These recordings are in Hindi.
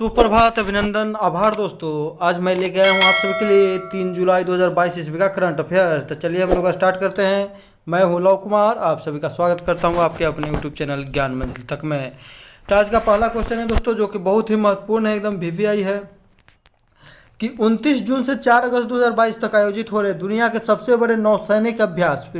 सुप्रभात, अभिनंदन, आभार दोस्तों। आज मैं लेके आया हूँ आप सभी के लिए 3 जुलाई 2022 ईस्वी का करंट अफेयर्स। तो चलिए हम लोग स्टार्ट करते हैं। मैं हूँ लव कुमार, आप सभी का स्वागत करता हूँ आपके अपने यूट्यूब चैनल ज्ञान मंजिल तक में। तो आज का पहला क्वेश्चन है दोस्तों, जो कि बहुत ही महत्वपूर्ण है, एकदम वीवीआई है कि 29 जून से 4 अगस्त 2022 तक आयोजित हो रहे दुनिया के सबसे बड़े नौसैनिक अभ्यास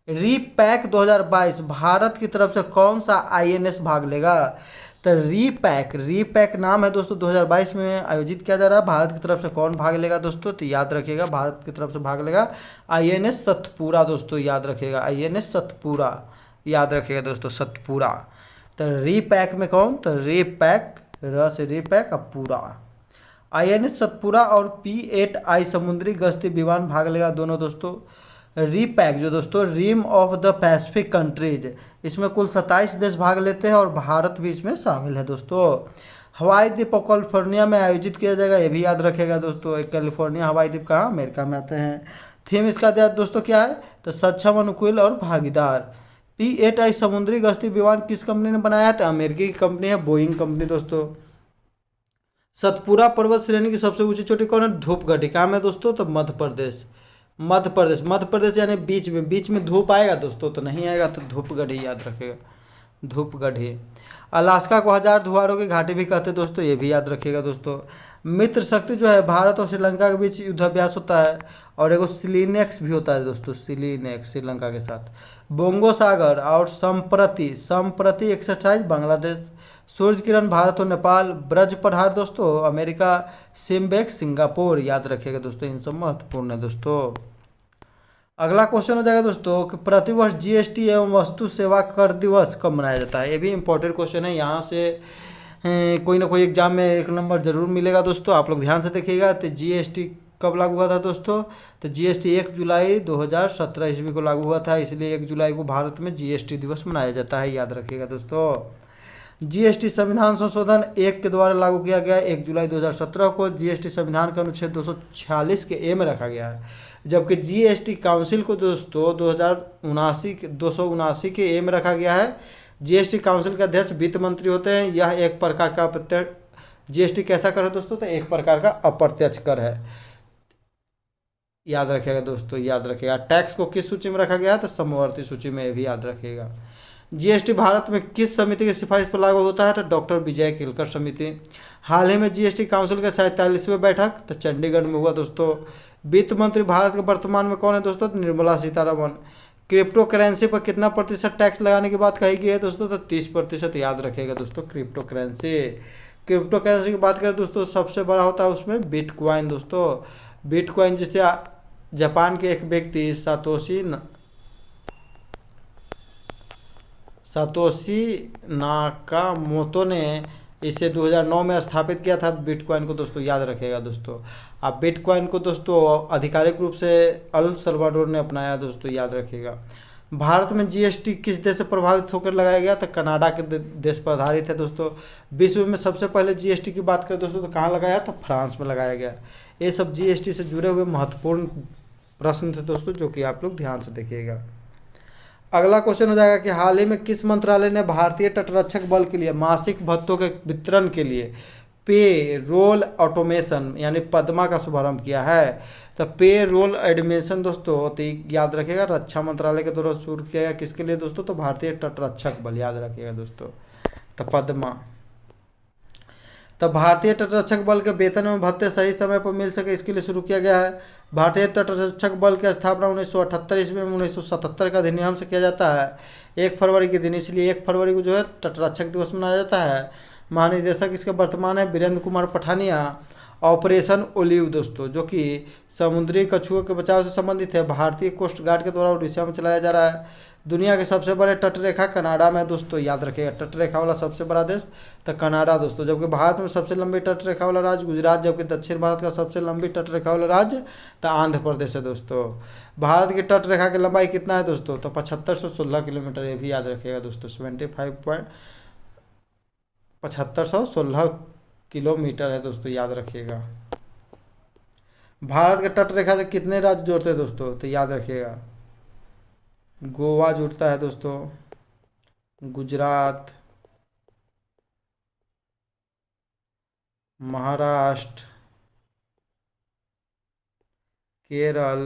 रीपैक 2022 भारत की तरफ से कौन सा आईएनएस भाग लेगा। तो रीपैक नाम है दोस्तों, 2022 में आयोजित किया जा रहा है। भारत की तरफ से कौन भाग लेगा दोस्तों, तो याद रखिएगा भारत की तरफ से भाग लेगा आईएनएस सतपुरा दोस्तों, याद रखिएगा आईएनएस सतपुरा, याद रखिएगा दोस्तों सतपुरा। तो रीपैक में कौन, तो रीपैक र से रीपैक अब पूरा, आईएनएस सतपुरा और P8I समुद्री गश्ती विमान भाग लेगा दोनों दोस्तों। रीपैक जो दोस्तों rim of the Pacific countries, इसमें कुल 27 देश भाग लेते हैं और भारत भी इसमें शामिल है दोस्तों। हवाई द्वीप कैलिफोर्निया में आयोजित किया जाएगा, ये भी याद रखेगा दोस्तों। कैलिफोर्निया हवाई द्वीप कहाँ, अमेरिका में आते हैं। थीम इसका दोस्तों क्या है, तो सक्षम, अनुकूल और भागीदार। P8I समुद्री गश्ती विमान किस कंपनी ने बनाया है, तो अमेरिकी की कंपनी है, बोइंग कंपनी दोस्तों। सतपुरा पर्वत श्रेणी की सबसे ऊंची चोटी कौन है, धूपगढ़ी, कहाँ में दोस्तों, तो मध्य प्रदेश यानी बीच में धूप आएगा दोस्तों, तो नहीं आएगा, तो धूपगढ़ी याद रखेगा, धूपगढ़ी। अलास्का को 1000 धुआरों की घाटी भी कहते हैं दोस्तों, ये भी याद रखिएगा दोस्तों। मित्र शक्ति जो है भारत और श्रीलंका के बीच युद्धाभ्यास होता है, और एगो सिलीनेक्स भी होता है दोस्तों, सिलीनेक्स श्रीलंका के साथ। बोंगो सागर और संप्रति एक्सरसाइज बांग्लादेश। सूर्य किरण भारत और नेपाल। ब्रज पठार दोस्तों अमेरिका। सिम्बेक सिंगापुर, याद रखिएगा दोस्तों, इन सब महत्वपूर्ण है दोस्तों। अगला क्वेश्चन हो जाएगा दोस्तों कि प्रतिवर्ष जीएसटी एवं वस्तु सेवा कर दिवस कब मनाया जाता है। ये भी इंपॉर्टेंट क्वेश्चन है, यहाँ से कोई ना कोई एग्जाम में 1 नंबर जरूर मिलेगा दोस्तों, आप लोग ध्यान से देखिएगा। तो जीएसटी कब लागू हुआ था दोस्तों, तो जीएसटी 1 जुलाई 2017 ईस्वी को लागू हुआ था, इसलिए 1 जुलाई को भारत में जीएसटी दिवस मनाया जाता है, याद रखिएगा दोस्तों। जीएसटी संविधान संशोधन 1 के द्वारा लागू किया गया 1 जुलाई 2017 को। जीएसटी संविधान के अनुच्छेद 246 के ए में रखा गया है, जबकि जीएसटी काउंसिल को दोस्तों 279 के ए में रखा गया है। जीएसटी काउंसिल के अध्यक्ष वित्त मंत्री होते हैं। यह एक प्रकार का अप्रत्यक्ष, जीएसटी कैसा कर है दोस्तों, तो एक प्रकार का अप्रत्यक्ष कर है, याद रखिएगा दोस्तों, याद रखिएगा। टैक्स को किस सूची में रखा गया है, तो समवर्ती सूची में, भी याद रखिएगा। जीएसटी भारत में किस समिति की सिफारिश पर लागू होता है, तो डॉक्टर विजय केलकर समिति। हाल ही में जीएसटी काउंसिल का 47वें बैठक तो चंडीगढ़ में हुआ दोस्तों। वित्त मंत्री भारत के वर्तमान में कौन है दोस्तों, तो निर्मला सीतारमण। क्रिप्टो करेंसी पर कितना प्रतिशत टैक्स लगाने की बात कही गई है दोस्तों, तो 30%, याद रखिएगा दोस्तों। क्रिप्टो करेंसी की बात करें दोस्तों, सबसे बड़ा होता है उसमें बिटकॉइन दोस्तों। बिटकॉइन जिसे जापान के एक व्यक्ति सातोशी नाकामोतो ने इसे 2009 में स्थापित किया था बिटकॉइन को दोस्तों, याद रखिएगा दोस्तों। अब बिटकॉइन को दोस्तों आधिकारिक रूप से अल सल्वाडोर ने अपनाया दोस्तों, याद रखिएगा। भारत में जीएसटी किस देश से प्रभावित होकर लगाया गया, तो कनाडा के देश पर आधारित है दोस्तों। विश्व में सबसे पहले जीएसटी की बात करें दोस्तों, तो कहाँ लगाया, तो फ्रांस में लगाया गया। ये सब जीएसटी से जुड़े हुए महत्वपूर्ण प्रश्न थे दोस्तों, जो कि आप लोग ध्यान से देखिएगा। अगला क्वेश्चन हो जाएगा कि हाल ही में किस मंत्रालय ने भारतीय तटरक्षक बल के लिए मासिक भत्तों के वितरण के लिए पे रोल ऑटोमेशन यानी पद्मा का शुभारंभ किया है। तो पे रोल एडमिशन दोस्तों, तो याद रखिएगा रक्षा मंत्रालय के द्वारा शुरू किया गया, किसके लिए दोस्तों, तो भारतीय तटरक्षक बल, याद रखिएगा दोस्तों। तो पद्मा, तो भारतीय तटरक्षक बल के वेतन एवं भत्ते सही समय पर मिल सके, इसके लिए शुरू किया गया है। भारतीय तटरक्षक बल की स्थापना 1978 ईस्वी में 1977 का अधिनियम से किया जाता है 1 फरवरी के दिन, इसलिए 1 फरवरी को जो है तटरक्षक दिवस मनाया जाता है। महानिदेशक इसका वर्तमान है वीरेंद्र कुमार पठानिया। ऑपरेशन ओलिव दोस्तों, जो कि समुद्री कछुओं के बचाव से संबंधित है, भारतीय कोस्ट गार्ड के द्वारा उड़ीसा में चलाया जा रहा है। दुनिया के सबसे बड़े तटरेखा कनाडा में दोस्तों, याद रखिएगा तटरेखा वाला सबसे बड़ा देश तो कनाडा दोस्तों। जबकि भारत में सबसे लंबी तटरेखा वाला राज्य गुजरात, जबकि दक्षिण भारत का सबसे लंबी तटरेखा वाला राज्य तो आंध्र प्रदेश है दोस्तों। भारत की तटरेखा की लंबाई कितना है दोस्तों, तो 7516 किलोमीटर, ये भी याद रखिएगा दोस्तों। 7516 किलोमीटर है दोस्तों, याद रखिएगा। भारत के तटरेखा से कितने राज्य जोड़ते हैं दोस्तों, तो याद रखिएगा गोवा जुड़ता है दोस्तों, गुजरात, महाराष्ट्र, केरल,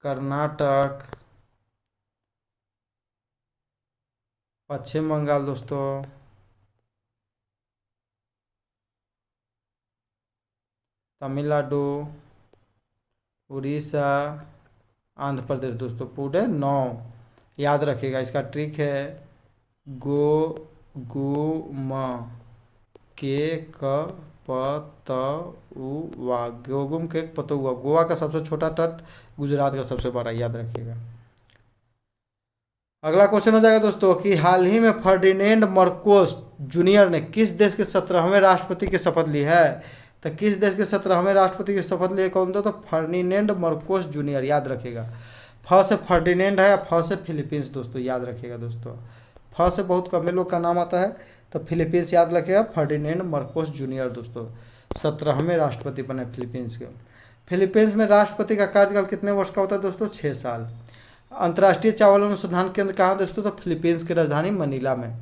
कर्नाटक, पश्चिम बंगाल दोस्तों, तमिलनाडु, उड़ीसा, आंध्र प्रदेश दोस्तों, पूरे 9। याद रखिएगा, इसका ट्रिक है गो गु म के क प त उ वा, गोगुम के पतुआ। गोवा का सबसे छोटा तट, गुजरात का सबसे बड़ा, याद रखिएगा। अगला क्वेश्चन हो जाएगा दोस्तों कि हाल ही में फर्डिनेंड मार्कोस जूनियर ने किस देश के 17वें राष्ट्रपति की शपथ ली है? तो किस देश के 17वें राष्ट्रपति की शपथ लिए कौन था? तो फर्डिनेंड मार्कोस जूनियर, याद रखिएगा। फ से फर्डिनेंड है, फ से फिलीपींस दोस्तों, याद रखिएगा दोस्तों। फ से बहुत कम लोग का नाम आता है, तो फिलीपींस याद रखिएगा। फर्डिनेंड मार्कोस जूनियर दोस्तों 17वें राष्ट्रपति बने फिलीपींस के। फिलीपींस में राष्ट्रपति का कार्यकाल कितने वर्ष का होता है दोस्तों? 6 साल। अंतर्राष्ट्रीय चावल अनुसंधान केंद्र कहाँ दोस्तों? तो फिलीपींस की राजधानी मनीला में।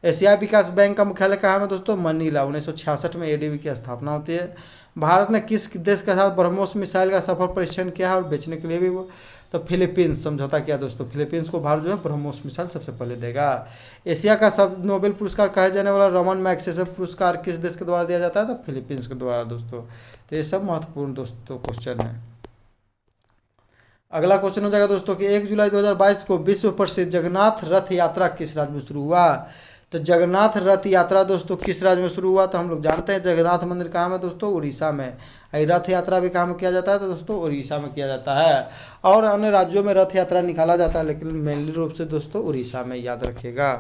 एशियाई विकास बैंक का मुख्यालय कहाँ में दोस्तों? मनीला। 1966 में एडीबी की स्थापना होती है। भारत ने किस देश के साथ ब्रह्मोस मिसाइल का सफल परीक्षण किया है और बेचने के लिए भी वो? तो फिलीपींस समझौता किया दोस्तों। फिलीपींस को भारत जो है ब्रह्मोस मिसाइल सबसे पहले देगा। एशिया का सब नोबेल पुरस्कार कहे जाने वाला रमन मैग्सेसे पुरस्कार किस देश के द्वारा दिया जाता है? तो फिलीपींस के द्वारा दोस्तों। तो ये सब महत्वपूर्ण दोस्तों क्वेश्चन है। अगला क्वेश्चन हो जाएगा दोस्तों कि 1 जुलाई 2022 को विश्व प्रसिद्ध जगन्नाथ रथ यात्रा किस राज्य में शुरू हुआ? तो जगन्नाथ रथ यात्रा दोस्तों किस राज्य में शुरू हुआ? तो हम लोग जानते हैं जगन्नाथ मंदिर कहाँ में दोस्तों? उड़ीसा में। रथ यात्रा भी कहाँ में किया जाता है? तो दोस्तों उड़ीसा में किया जाता है। और अन्य राज्यों में रथ यात्रा निकाला जाता है, लेकिन मेनली रूप से दोस्तों उड़ीसा में, याद रखिएगा।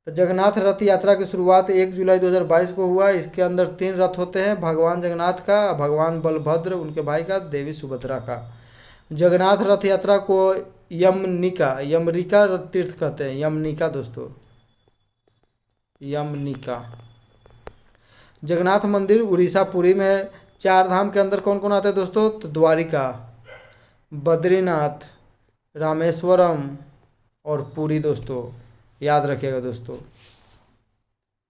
तो जगन्नाथ रथ यात्रा की शुरुआत 1 जुलाई 2022 को हुआ। इसके अंदर 3 रथ होते हैं, भगवान जगन्नाथ का, भगवान बलभद्र उनके भाई का, देवी सुभद्रा का। जगन्नाथ रथ यात्रा को यमनिका तीर्थ कहते हैं। यमनिका दोस्तों, यमनिका। जगन्नाथ मंदिर उड़ीसा पुरी में। 4 धाम के अंदर कौन कौन आते हैं दोस्तों? तो द्वारिका, बद्रीनाथ, रामेश्वरम और पुरी दोस्तों, याद रखिएगा दोस्तों।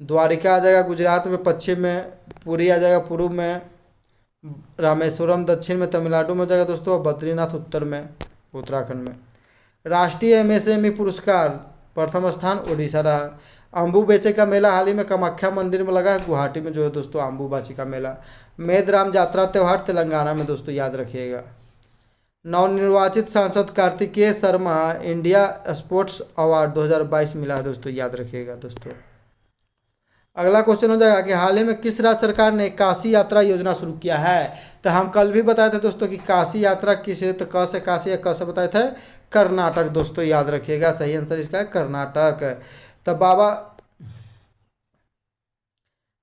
द्वारिका आ जाएगा गुजरात में पश्चिम में, पुरी आ जाएगा पूर्व में, रामेश्वरम दक्षिण में तमिलनाडु में जाएगा दोस्तों, और बद्रीनाथ उत्तर में उत्तराखंड में। राष्ट्रीय एमएसएमई पुरस्कार प्रथम स्थान उड़ीसा रहा। अम्बुबेचे का मेला हाल ही में कामाख्या मंदिर में लगा है, गुवाहाटी में जो है दोस्तों अम्बुबाची का मेला। मेदराम यात्रा त्यौहार तेलंगाना में दोस्तों, याद रखिएगा। नवनिर्वाचित सांसद Kartikeya Sharma India sports award 2022 मिला है दोस्तों, याद रखिएगा दोस्तों। अगला क्वेश्चन हो जाएगा कि हाल ही में किस राज्य सरकार ने काशी यात्रा योजना शुरू किया है? तो हम कल भी बताए थे दोस्तों कि काशी यात्रा किस है, तो क से काशी, क से बताए थे कर्नाटक दोस्तों, याद रखिएगा। सही आंसर इसका है कर्नाटक। तो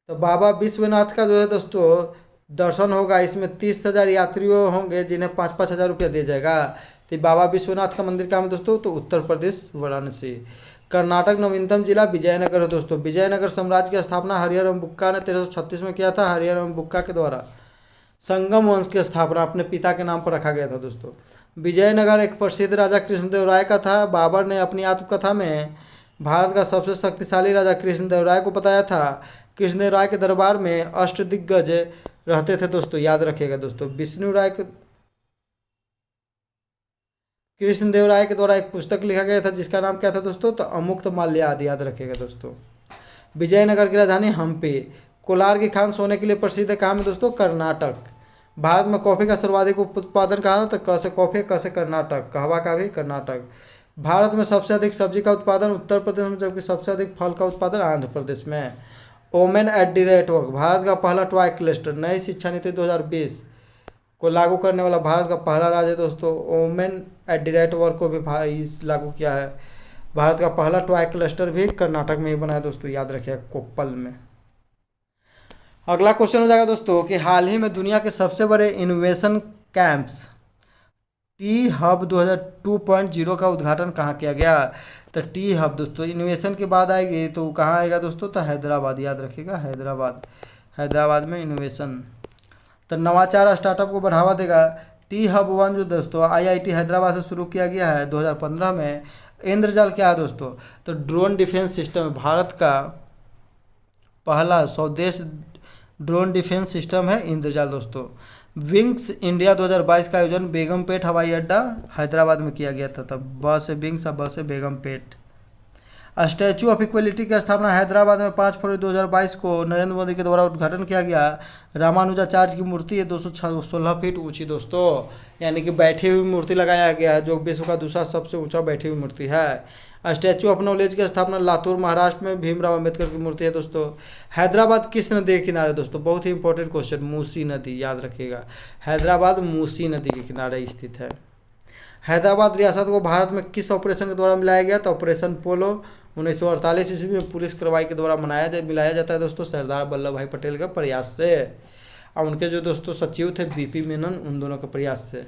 बाबा विश्वनाथ का जो है दोस्तों दर्शन होगा। इसमें 30,000 यात्रियों होंगे जिन्हें 5-5 हज़ार रुपया दिया जाएगा। तो बाबा विश्वनाथ का मंदिर कहाँ है दोस्तों? तो उत्तर प्रदेश वाराणसी। कर्नाटक नवीनतम जिला विजयनगर है दोस्तों। विजयनगर साम्राज्य की स्थापना हरिहर एवं बुक्का ने 1336 में किया था। हरिहर एवं बुक्का के द्वारा संगम वंश की स्थापना अपने पिता के नाम पर रखा गया था दोस्तों। विजयनगर एक प्रसिद्ध राजा कृष्णदेव राय का था। बाबर ने अपनी आत्मकथा में भारत का सबसे शक्तिशाली राजा कृष्णदेव राय को बताया था। कृष्णदेव राय के दरबार में अष्टदिग्गज रहते थे दोस्तों, याद रखिएगा दोस्तों। कृष्णदेव राय के द्वारा एक पुस्तक लिखा गया था जिसका नाम क्या था दोस्तों? तो अमुक्त माल्याद, याद रखिएगा दोस्तों। विजयनगर की राजधानी हम्पी। कोलार की खान सोने के लिए प्रसिद्ध है, कहाँ में दोस्तों? कर्नाटक। भारत में कॉफी का सर्वाधिक उत्पादन कहाँ है? तो क से कॉफी, क से कर्नाटक, कहवा का भी कर्नाटक। भारत में सबसे अधिक सब्जी का उत्पादन उत्तर प्रदेश में, जबकि सबसे अधिक फल का उत्पादन आंध्र प्रदेश में। ओमेन@वर्क भारत का पहला टॉय क्लस्टर नई शिक्षा नीति 2020 को लागू करने वाला भारत का पहला राज्य है दोस्तों। ओमेन@वर्क को भी लागू किया है। भारत का पहला टॉय क्लस्टर भी कर्नाटक में ही बना है दोस्तों, याद रखिएगा, कोप्पल में। अगला क्वेश्चन हो जाएगा दोस्तों कि हाल ही में दुनिया के सबसे बड़े इनोवेशन कैंप्स टी हब 2.0 का उद्घाटन कहाँ किया गया? तो टी हब दोस्तों इनोवेशन के बाद आएगी तो कहाँ आएगा दोस्तों? तो हैदराबाद, याद रखिएगा, हैदराबाद में इनोवेशन। तो नवाचार स्टार्टअप को बढ़ावा देगा। टी हब 1 जो दोस्तों IIT हैदराबाद से शुरू किया गया है 2015 में। इंद्रजाल क्या है दोस्तों? तो ड्रोन डिफेंस सिस्टम, भारत का पहला स्वदेश ड्रोन डिफेंस सिस्टम है इंद्रजाल दोस्तों। विंग्स इंडिया 2022 का आयोजन बेगमपेट हवाई अड्डा हैदराबाद में किया गया था। तब ब से विंग्स, अब ब से बेगमपेट। स्टैचू ऑफ इक्वलिटी की स्थापना हैदराबाद में 5 फरवरी 2022 को नरेंद्र मोदी के द्वारा उद्घाटन किया गया। रामानुजाचार्य की मूर्ति है 216 फीट ऊंची दोस्तों, यानी कि बैठी हुई मूर्ति लगाया गया है, जो विश्व का दूसरा सबसे ऊंचा बैठी हुई मूर्ति है। स्टैचू ऑफ नॉलेज की स्थापना लातूर महाराष्ट्र में भीमराव अंबेडकर की मूर्ति है दोस्तों। हैदराबाद किस नदी के किनारे दोस्तों, बहुत ही इंपॉर्टेंट क्वेश्चन, मूसी नदी, याद रखिएगा। हैदराबाद मूसी नदी के किनारे स्थित है। हैदराबाद रियासत को भारत में किस ऑपरेशन के द्वारा मिलाया गया? तो ऑपरेशन पोलो 1948 ईस्वी में पुलिस कार्रवाई के द्वारा मिलाया जाता है दोस्तों, सरदार वल्लभ भाई पटेल के प्रयास से, और उनके जो दोस्तों सचिव थे बीपी मेनन, उन दोनों के प्रयास से।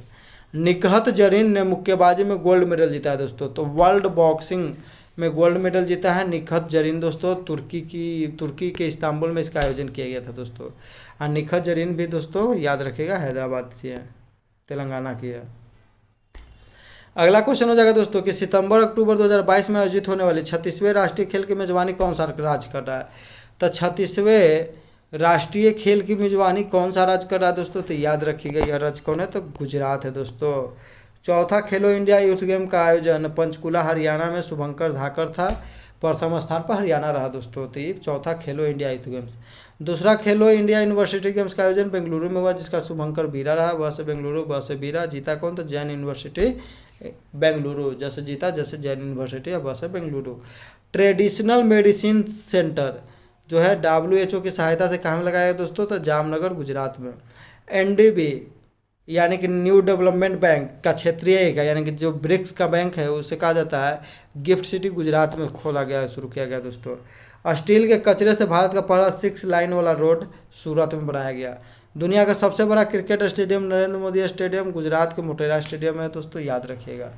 निकहत जरीन ने मुक्केबाजी में गोल्ड मेडल जीता है दोस्तों, तो वर्ल्ड बॉक्सिंग में गोल्ड मेडल जीता है निकहत जरीन दोस्तों। तुर्की के इस्तांबुल में इसका आयोजन किया गया था दोस्तों। और निकहत जरीन भी दोस्तों याद रखिएगा हैदराबाद से है, तेलंगाना की है। अगला क्वेश्चन हो जाएगा दोस्तों कि सितंबर अक्टूबर 2022 में आयोजित होने वाले 36वें राष्ट्रीय खेल की मेजबानी कौन सा राज्य कर रहा है? तो 36वें राष्ट्रीय खेल की मेजबानी कौन सा राज्य कर रहा है दोस्तों? तो याद रखिएगा यह राज्य कौन है? तो गुजरात है दोस्तों। चौथा खेलो इंडिया यूथ गेम का आयोजन पंचकुला हरियाणा में शुभंकर धाकर था, प्रथम स्थान पर हरियाणा रहा दोस्तों। तो ये चौथा खेलो इंडिया यूथ गेम्स। दूसरा खेलो इंडिया यूनिवर्सिटी गेम्स का आयोजन बेंगलुरु में हुआ, जिसका शुभंकर बीरा रहा, वह से बेंगलुरु, वह से बीरा। जीता कौन? तो जैन यूनिवर्सिटी बेंगलुरु, जैसे जीता जैसे जैन यूनिवर्सिटी, अब वह से बेंगलुरु। ट्रेडिशनल मेडिसिन सेंटर जो है WHO की सहायता से कहाँ में लगाया गया दोस्तों? तो जामनगर गुजरात में। NDB यानी कि न्यू डेवलपमेंट बैंक का क्षेत्रीय एक है, यानी कि जो ब्रिक्स का बैंक है उसे कहा जाता है, गिफ्ट सिटी गुजरात में खोला गया है, शुरू किया गया दोस्तों। स्टील के कचरे से भारत का पहला 6 लाइन वाला रोड सूरत में बनाया गया। दुनिया का सबसे बड़ा cricket stadium Narendra Modi stadium Gujarat के मोटेरा स्टेडियम है दोस्तों, याद रखिएगा।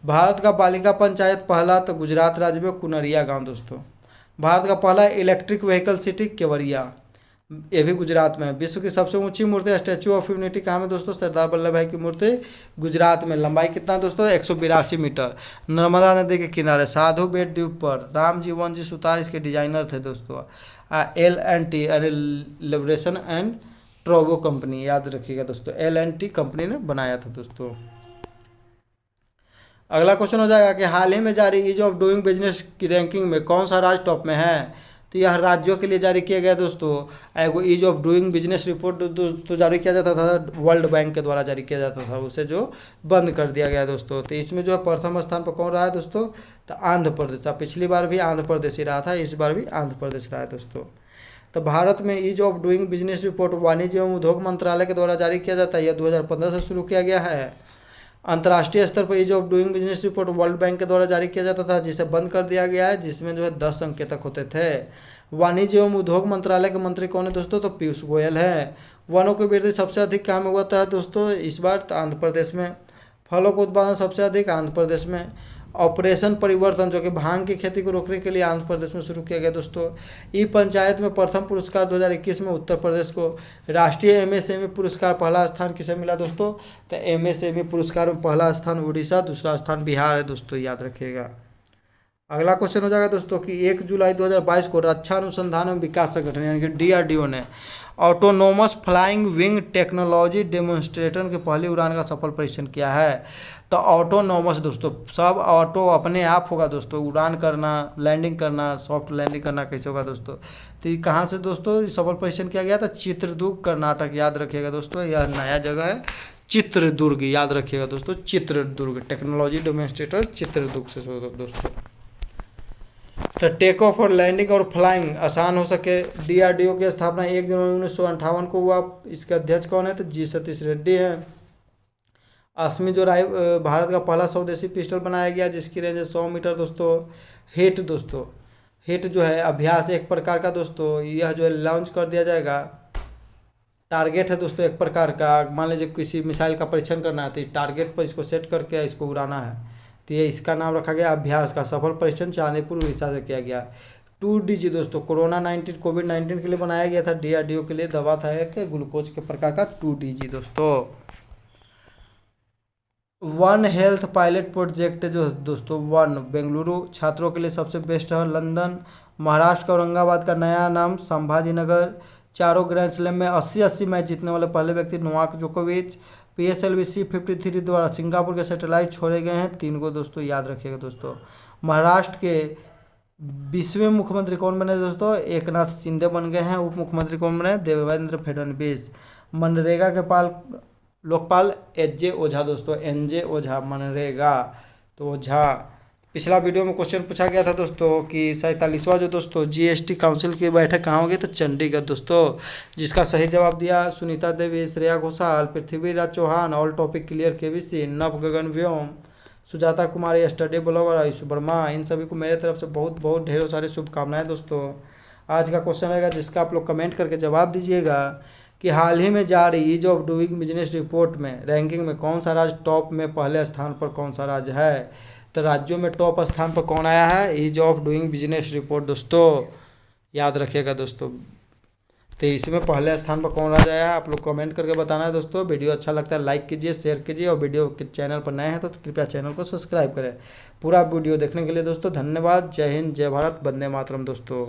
भारत का बालिका पंचायत पहला, तो गुजरात राज्य में कुनरिया गांव दोस्तों। भारत का पहला इलेक्ट्रिक व्हीकल सिटी केवड़िया, ये भी गुजरात में है। विश्व की सबसे ऊंची मूर्ति स्टैचू ऑफ यूनिटी कहाँ में दोस्तों? सरदार वल्लभ भाई की मूर्ति गुजरात में। लंबाई कितना दोस्तों? 182 मीटर। नर्मदा नदी के किनारे साधु बेट द्वीप पर। राम जीवन जी सुतार इसके डिजाइनर थे दोस्तों। L&T यानी लिबरेशन एंड ट्रोबो कंपनी, याद रखिएगा दोस्तों, L&T कंपनी ने बनाया था दोस्तों। अगला क्वेश्चन हो जाएगा कि हाल ही में जारी ईज ऑफ डूइंग बिजनेस की रैंकिंग में कौन सा राज्य टॉप में है? तो यह राज्यों के लिए जारी किया गया दोस्तों। एगो ease of doing business report तो जारी किया जाता था, वर्ल्ड बैंक के द्वारा जारी किया जाता था, उसे जो बंद कर दिया गया दोस्तों। तो इसमें जो है प्रथम स्थान पर कौन रहा है दोस्तों? तो आंध्र प्रदेश। पिछली बार भी आंध्र प्रदेश ही रहा था, इस बार भी आंध्र प्रदेश रहा है दोस्तों। तो भारत में ease of doing business report वाणिज्य एवं उद्योग मंत्रालय के द्वारा जारी किया जाता है, यह 2015 से शुरू किया गया है। अंतर्राष्ट्रीय स्तर पर ease of doing business report world bank के द्वारा जारी किया जाता था, जिसे बंद कर दिया गया है, जिसमें जो है 10 संकेतक होते थे। वाणिज्य एवं उद्योग मंत्रालय के मंत्री कौन है दोस्तों? तो पीयूष गोयल है। वनों की वृद्धि सबसे अधिक कहाँ में हुआ था दोस्तों इस बार? तो आंध्र प्रदेश में। फलों का उत्पादन सबसे अधिक आंध्र प्रदेश में। ऑपरेशन परिवर्तन जो कि भांग की खेती को रोकने के लिए आंध्र प्रदेश में शुरू किया गया दोस्तों। ई पंचायत में प्रथम पुरस्कार 2021 में उत्तर प्रदेश को। राष्ट्रीय MSME पुरस्कार पहला स्थान किसे मिला दोस्तों? तो MSME पुरस्कार में पहला स्थान उड़ीसा, दूसरा स्थान बिहार है दोस्तों, याद रखिएगा। अगला क्वेश्चन हो जाएगा दोस्तों कि 1 जुलाई 2022 को रक्षा अनुसंधान एवं विकास संगठन यानी कि DRDO ने autonomous flying wing technology demonstrator की पहली उड़ान का सफल परीक्षण किया है। तो ऑटोनोमस दोस्तों, सब ऑटो अपने आप होगा दोस्तों, उड़ान करना, लैंडिंग करना, सॉफ्ट लैंडिंग करना कैसे होगा दोस्तों? तो ये कहाँ से दोस्तों सफल परीक्षण किया गया था? चित्रदुर्ग कर्नाटक, याद रखिएगा दोस्तों, यह नया जगह है चित्रदुर्ग, याद रखिएगा दोस्तों, चित्रदुर्ग। टेक्नोलॉजी डेमोन्स्ट्रेटर चित्रदुर्ग से दोस्तों। तो टेक ऑफ और लैंडिंग और फ्लाइंग आसान हो सके, DRDO की स्थापना 1 जनवरी 1958 को हुआ। इसके अध्यक्ष कौन है? तो G सतीश रेड्डी हैं। अस्मी जो भारत का पहला स्वदेशी पिस्टल बनाया गया, जिसकी रेंज है 100 मीटर दोस्तों। हिट दोस्तों, हिट जो है अभ्यास एक प्रकार का दोस्तों, यह जो है लॉन्च कर दिया जाएगा। टारगेट है दोस्तों एक प्रकार का, मान लीजिए किसी मिसाइल का परीक्षण करना है तो टारगेट पर इसको सेट करके इसको उड़ाना है, तो ये इसका नाम रखा गया अभ्यास का। सफल परीक्षण चांदीपुर उड़ीसा से किया गया। 2DG दोस्तों कोविड-19 के लिए बनाया गया था, DRDO के लिए दवा था एक ग्लूकोज के प्रकार का 2DG दोस्तों। वन हेल्थ पायलट प्रोजेक्ट जो दोस्तों वन बेंगलुरु छात्रों के लिए सबसे बेस्ट है। लंदन, महाराष्ट्र का औरंगाबाद का नया नाम संभाजी नगर। चारों ग्रैंड स्लैम में 80-80 मैच जीतने वाले पहले व्यक्ति नोवाक जोकोविच। PSLV C53 द्वारा सिंगापुर के सैटेलाइट छोड़े गए हैं 3 को दोस्तों, याद रखिएगा दोस्तों। महाराष्ट्र के 20वें मुख्यमंत्री कौन बने दोस्तों? एकनाथ शिंदे बन गए हैं। उप मुख्यमंत्री कौन बने? देवेंद्र फडणवीस। मनरेगा के लोकपाल HJ ओझा दोस्तों, NJ ओझा मनरेगा तो ओझा। पिछला वीडियो में क्वेश्चन पूछा गया था दोस्तों कि 47वां जो दोस्तों GST काउंसिल की बैठक कहाँ होगी? तो चंडीगढ़ दोस्तों, जिसका सही जवाब दिया Sunita Devi, Shreya Ghoshal, Prithviraj Chauhan. All topic clear KBC, Nav Gagan Vyom, Sujata Kumari, study blogger Ayush Verma. इन सभी को मेरे तरफ से बहुत बहुत ढेरों सारी शुभकामनाएं दोस्तों। आज का क्वेश्चन रहेगा जिसका आप लोग कमेंट करके जवाब दीजिएगा कि हाल ही में जारी ease of doing business report में रैंकिंग में कौन सा राज्य टॉप में पहले स्थान पर कौन सा राज्य है? तो राज्यों में टॉप स्थान पर कौन आया है? Ease of doing business report दोस्तों, याद रखिएगा दोस्तों। तो इसमें पहले स्थान पर कौन राज्य आया है आप लोग कमेंट करके बताना है दोस्तों। वीडियो अच्छा लगता है लाइक कीजिए, शेयर कीजिए, और वीडियो के चैनल पर नए हैं तो कृपया चैनल को सब्सक्राइब करें। पूरा वीडियो देखने के लिए दोस्तों धन्यवाद। जय हिंद, जय भारत, वंदे मातरम दोस्तों।